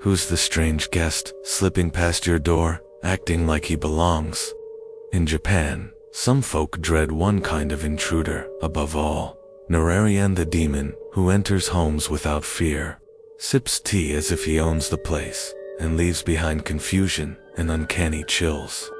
Who's the strange guest slipping past your door, acting like he belongs? In Japan, some folk dread one kind of intruder above all: Nurarihyon the demon, who enters homes without fear, sips tea as if he owns the place, and leaves behind confusion and uncanny chills.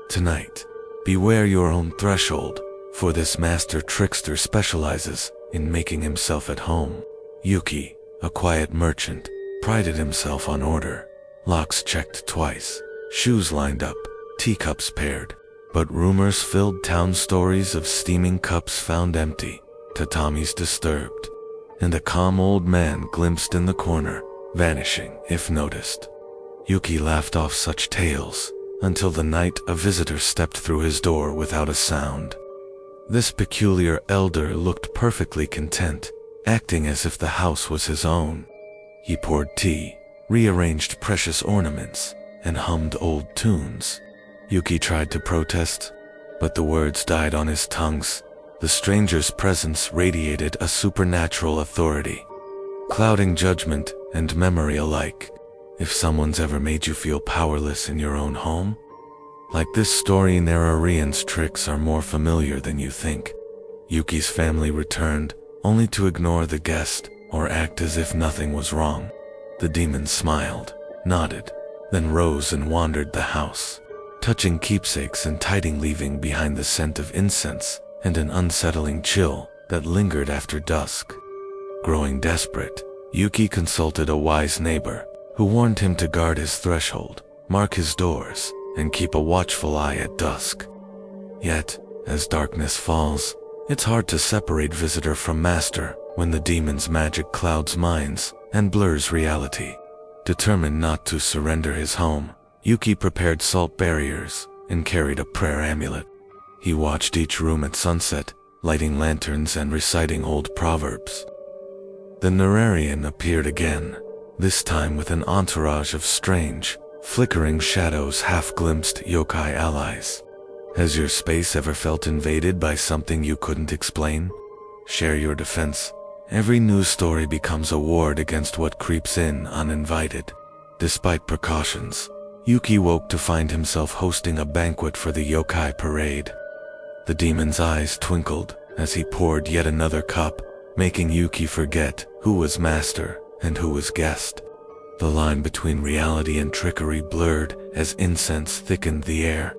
Tonight, beware your own threshold, for this master trickster specializes in making himself at home. Yuki, a quiet merchant, prided himself on order. Locks checked twice, shoes lined up, teacups paired. But rumors filled town stories of steaming cups found empty, tatamis disturbed, and a calm old man glimpsed in the corner, vanishing if noticed. Yuki laughed off such tales, until the night a visitor stepped through his door without a sound. This peculiar elder looked perfectly content, acting as if the house was his own. He poured tea, rearranged precious ornaments, and hummed old tunes. Yuki tried to protest, but the words died on his tongues. The stranger's presence radiated a supernatural authority, clouding judgment and memory alike. If someone's ever made you feel powerless in your own home, like this story, Nurarihyon's tricks are more familiar than you think. Yuki's family returned, only to ignore the guest or act as if nothing was wrong. The demon smiled, nodded, then rose and wandered the house, touching keepsakes and leaving behind the scent of incense and an unsettling chill that lingered after dusk. Growing desperate, Yuki consulted a wise neighbor, who warned him to guard his threshold, mark his doors, and keep a watchful eye at dusk. Yet, as darkness falls, it's hard to separate visitor from master when the demon's magic clouds minds and blurs reality. Determined not to surrender his home, Yuki prepared salt barriers and carried a prayer amulet. He watched each room at sunset, lighting lanterns and reciting old proverbs. The Nurarihyon appeared again, this time with an entourage of strange, flickering shadows half-glimpsed yokai allies. Has your space ever felt invaded by something you couldn't explain? Share your defense. Every news story becomes a ward against what creeps in uninvited. Despite precautions, Yuki woke to find himself hosting a banquet for the yokai parade. The demon's eyes twinkled as he poured yet another cup, making Yuki forget who was master and who was guest. The line between reality and trickery blurred as incense thickened the air.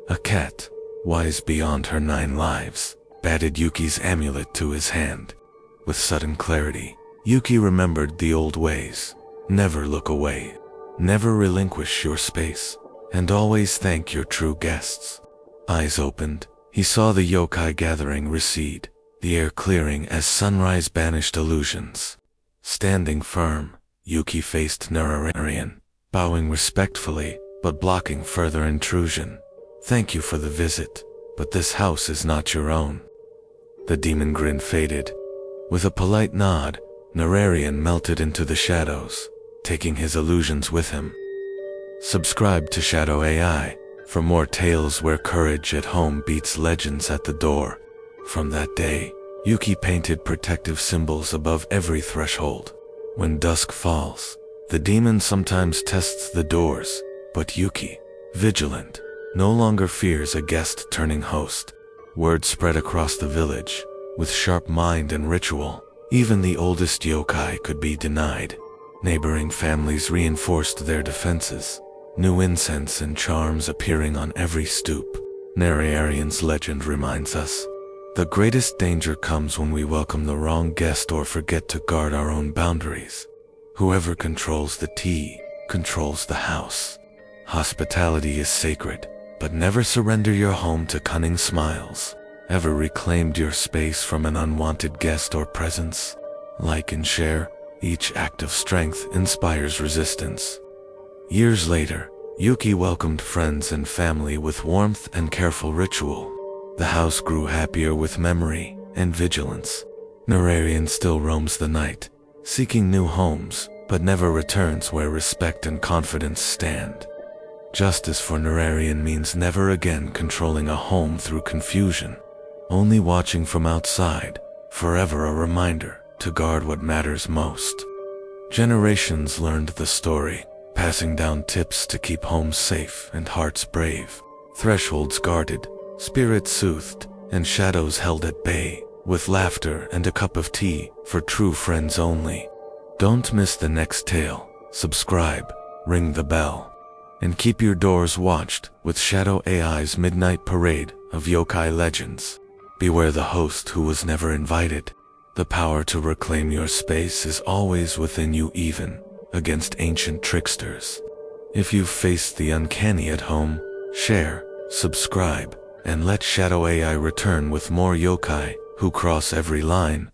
A cat, wise beyond her 9 lives, batted Yuki's amulet to his hand. With sudden clarity, Yuki remembered the old ways. Never look away. Never relinquish your space, and always thank your true guests. Eyes opened, he saw the yokai gathering recede, the air clearing as sunrise banished illusions. Standing firm, Yuki faced Nurarihyon, bowing respectfully, but blocking further intrusion. Thank you for the visit, but this house is not your own. The demon grin faded. With a polite nod, Nurarihyon melted into the shadows, taking his illusions with him. Subscribe to Shadow AI for more tales where courage at home beats legends at the door. From that day, Yuki painted protective symbols above every threshold. When dusk falls, the demon sometimes tests the doors, but Yuki, vigilant, no longer fears a guest turning host. Word spread across the village. With sharp mind and ritual, even the oldest yokai could be denied. Neighboring families reinforced their defenses, new incense and charms appearing on every stoop. Nurarihyon's legend reminds us, the greatest danger comes when we welcome the wrong guest or forget to guard our own boundaries. Whoever controls the tea, controls the house. Hospitality is sacred, but never surrender your home to cunning smiles. Ever reclaimed your space from an unwanted guest or presence? Like and share, each act of strength inspires resistance. Years later, Yuki welcomed friends and family with warmth and careful ritual. The house grew happier with memory and vigilance. Nurarihyon still roams the night, seeking new homes, but never returns where respect and confidence stand. Justice for Nurarihyon means never again controlling a home through confusion. Only watching from outside, forever a reminder to guard what matters most. Generations learned the story, passing down tips to keep homes safe and hearts brave. Thresholds guarded, spirits soothed, and shadows held at bay, with laughter and a cup of tea for true friends only. Don't miss the next tale. Subscribe, ring the bell, and keep your doors watched with Shadow AI's midnight parade of yokai legends. Beware the host who was never invited. The power to reclaim your space is always within you, even against ancient tricksters. If you've faced the uncanny at home, share, subscribe, and let Shadow AI return with more yokai who cross every line.